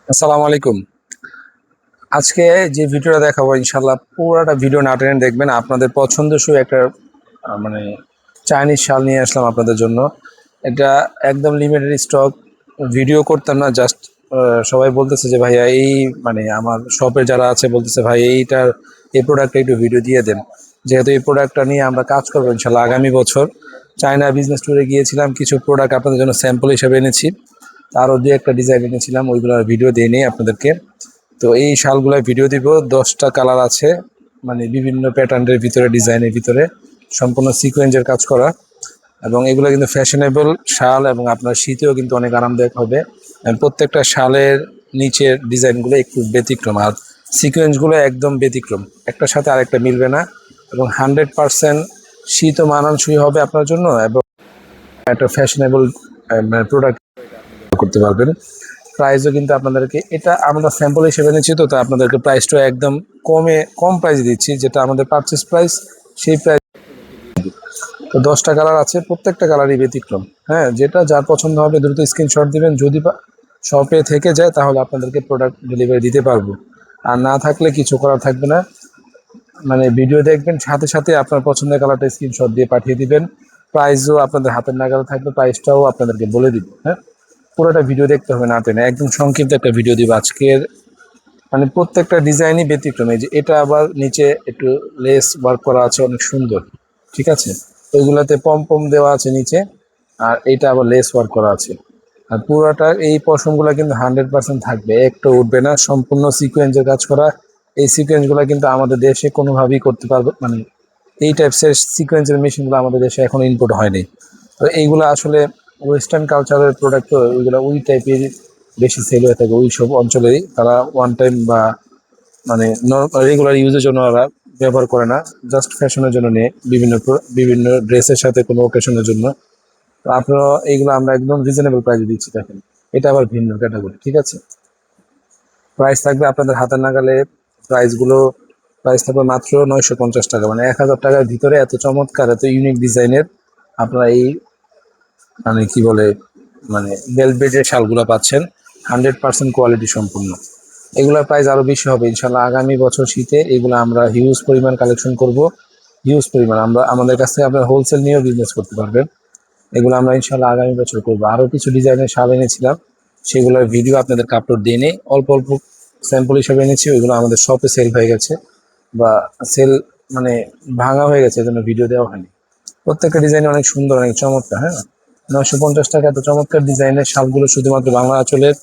আসসালামু আলাইকুম। আজকে যে ভিডিওটা দেখাবো ইনশাল্লাহ পুরোটা ভিডিও না টেনে দেখবেন। আপনাদের পছন্দসই একটা মানে চাইনিজ শাল নিয়ে আসলাম আপনাদের জন্য। এটা একদম লিমিটেড স্টক। ভিডিও করতাম না, জাস্ট সবাই বলতেছে যে ভাইয়া এই আমার শপের যারা আছে বলতেছে ভাই এই প্রোডাক্টটা একটু ভিডিও দিয়ে দেন। যেহেতু এই প্রোডাক্টটা নিয়ে আমরা কাজ করবো ইনশাল্লাহ আগামী বছর। চায়না বিজনেস ট্যুরে গিয়েছিলাম, কিছু প্রোডাক্ট আপনাদের জন্য স্যাম্পল হিসেবে এনেছি। আরও দু একটা ডিজাইন এনেছিলাম, ওইগুলোর ভিডিও দিয়ে নিই আপনাদেরকে। তো এই শালগুলোর ভিডিও দিব। 10টা কালার আছে, বিভিন্ন প্যাটার্নের ভিতরে, ডিজাইনের ভিতরে, সম্পূর্ণ সিকোয়েন্সের কাজ করা। এবং এগুলো কিন্তু ফ্যাশনেবল শাল এবং আপনার শীতেও কিন্তু অনেক আরামদায়ক হবে। প্রত্যেকটা শালের নিচের ডিজাইনগুলো একটু ব্যতিক্রম, আর সিকোয়েন্সগুলো একদম ব্যতিক্রম, একটার সাথে আরেকটা মিলবে না। এবং 100% শীত ও মানানসই হবে আপনার জন্য, এবং একটা ফ্যাশনেবল প্রোডাক্ট করতে পারবেন। প্রাইসও কিন্তু আপনাদেরকে, এটা আমরা স্যাম্পল হিসেবে নিচ্ছি, তো আপনাদেরকে প্রাইসটা একদম কম প্রাইসে দিচ্ছি, যেটা আমাদের পারচেস প্রাইস সেই প্রাইস। তো 10টা কালার আছে, প্রত্যেকটা কালারই ব্যতিক্রম। হ্যাঁ, যেটা যার পছন্দ হবে দ্রুত স্ক্রিনশট দিবেন। যদি শপে থেকে যায় তাহলে আপনাদেরকে প্রোডাক্ট ডেলিভারি দিতে পারবো, আর না থাকলে কিছু করার থাকবে না। ভিডিও দেখবেন, সাথে সাথে আপনার পছন্দের কালারটা স্ক্রিনশট দিয়ে পাঠিয়ে দিবেন। প্রাইসও আপনাদের হাতের নাগালে থাকবে, প্রাইসটাও আপনাদেরকে বলে দিব। হ্যাঁ, পুরোটা ভিডিও দেখতে হবে না টেনে, একদম সংক্ষিপ্ত একটা ভিডিও দিব আজকের। প্রত্যেকটা ডিজাইনই ব্যতিক্রম। এই যে এটা আবার নিচে একটু লেস ওয়ার্ক করা আছে, অনেক সুন্দর। ঠিক আছে, ওইগুলাতে পম পম দেওয়া আছে নিচে, আর এইটা আবার লেস ওয়ার্ক করা আছে। আর পুরোটা এই পশমগুলো কিন্তু 100% থাকবে, একটু উঠবে না, সম্পূর্ণ সিকোয়েন্সের কাজ করা। এই সিকোয়েন্সগুলো কিন্তু আমাদের দেশে কোনোভাবেই করতে পারবে, এই টাইপসের সিকোয়েন্সের মেশিনগুলো আমাদের দেশে এখন ইম্পোর্ট হয়নি। তো এইগুলো আসলে ওয়েস্টার্ন কালচারের প্রোডাক্ট, তো ওইগুলো ওই টাইপের বেশি সেল হয়ে থাকে ওই সব অঞ্চলেই। তারা ওয়ান টাইম বা রেগুলার ইউজের জন্য ওরা ব্যবহার করে না, জাস্ট ফ্যাশনের জন্য নিয়ে, বিভিন্ন ড্রেসের সাথে কোনো ওকেশনের জন্য। তো আপনারা এইগুলো আমরা একদম রিজনেবল প্রাইসে দিচ্ছি, দেখেন। এটা আবার ভিন্ন ক্যাটাগরি। ঠিক আছে, প্রাইস থাকবে আপনাদের হাতের নাগালে। প্রাইসগুলো প্রাইস থাকবে মাত্র 950 টাকা, 1000 টাকার ভিতরে এত চমৎকার, এত ইউনিক ডিজাইনের আপনারা এই কি বলে ভেলভেটের শালগুলো পাচ্ছেন। 100% কোয়ালিটি সম্পূর্ণ। এগুলোর প্রাইস আরো বেশি হবে ইনশাল্লাহ আগামী বছর শীতে। এগুলো আমরা হিউজ পরিমাণ কালেকশন করব, হিউজ পরিমাণ। আমাদের কাছ থেকে আপনারা হোলসেল নিয়েও বিজনেস করতে পারবেন। এগুলো আমরা ইনশাল্লাহ আগামী বছর করবো। আরো কিছু ডিজাইনের শাল এনেছিলাম, সেগুলোর ভিডিও আপনাদেরকে আপলোড দিয়ে নেই। অল্প অল্প স্যাম্পল হিসেবে এনেছি, ওইগুলো আমাদের শপে সেল হয়ে গেছে, বা সেল মানে ভাঙা হয়ে গেছে, এজন্য ভিডিও দেওয়া হয়নি। প্রত্যেকটা ডিজাইন অনেক সুন্দর, অনেক চমৎকার। হ্যাঁ, 950 টাকা এত চমৎকার ডিজাইনের শালগুলো শুধুমাত্র বাংলা আঁচলের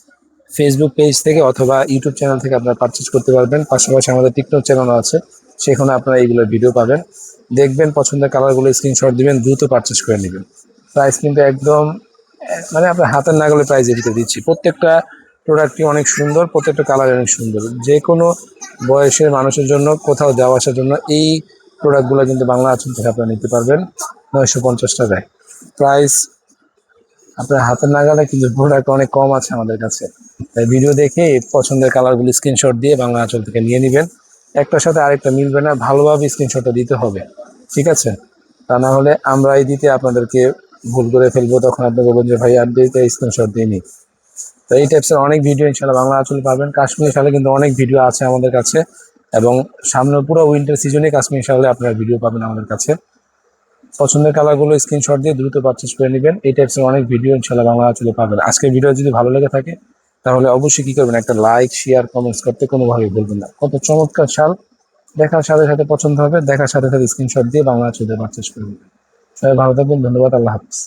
ফেসবুক পেজ থেকে অথবা ইউটিউব চ্যানেল থেকে আপনারা পারচেজ করতে পারবেন। পাশাপাশি আমাদের টিকটক চ্যানেল আছে, সেখানে আপনারা এইগুলোর ভিডিও পাবেন। দেখবেন, পছন্দের কালারগুলো স্ক্রিনশট দিবেন, দ্রুত পারচেজ করে নেবেন। প্রাইস কিন্তু একদম আপনার হাতের নাগালে প্রাইজের ভিতরে দিচ্ছি। প্রত্যেকটা প্রোডাক্টই অনেক সুন্দর, প্রত্যেকটা কালার অনেক সুন্দর। যে কোনো বয়সের মানুষের জন্য, কোথাও যাওয়া আসার জন্য এই প্রোডাক্টগুলো কিন্তু বাংলা আঁচল থেকে আপনারা নিতে পারবেন 950 টাকায়। প্রাইস আপনার হাতের নাগালে, কিন্তু প্রোডাক্ট অনেক কম আছে আমাদের কাছে। তাই ভিডিও দেখে পছন্দের কালারগুলো স্ক্রিনশট দিয়ে বাংলা আঁচল থেকে নিয়ে নেবেন। একটার সাথে আরেকটা মিলবে না, ভালোভাবে স্ক্রিনশটটা দিতে হবে। ঠিক আছে, তা না হলে আমরা এই দিতে আপনাদেরকে ভুল করে ফেলবো, তখন আপনি বলবেন যে ভাই আর দিতে স্ক্রিনশট দিইনি। তো এই টাইপসের অনেক ভিডিও ইনশাল্লাহ বাংলা আঁচলে পাবেন। কাশ্মীর শালে কিন্তু অনেক ভিডিও আছে আমাদের কাছে, এবং সামনে পুরো উইন্টার সিজনে কাশ্মীর শালে আপনারা ভিডিও পাবেন আমাদের কাছে। পছন্দের কালারগুলো স্ক্রিনশট দিয়ে দ্রুত পারচেজ করে নেবেন। এই টাইপসের অনেক ভিডিও ইনশাল্লাহ বাংলা আঁচলে পাবেন। আজকের ভিডিও যদি ভালো লেগে থাকে তাহলে অবশ্যই কি করবেন, একটা লাইক, শেয়ার, কমেন্টস করতে কোনোভাবেই ভুলবেন না। কত চমৎকার শাল, দেখার সাথে সাথে পছন্দ হবে, দেখার সাথে সাথে স্ক্রিনশট দিয়ে বাংলা আঁচলে পারচেজ করে নেবেন। সবাই ভালো থাকবেন, ধন্যবাদ, আল্লাহ হাফিজ।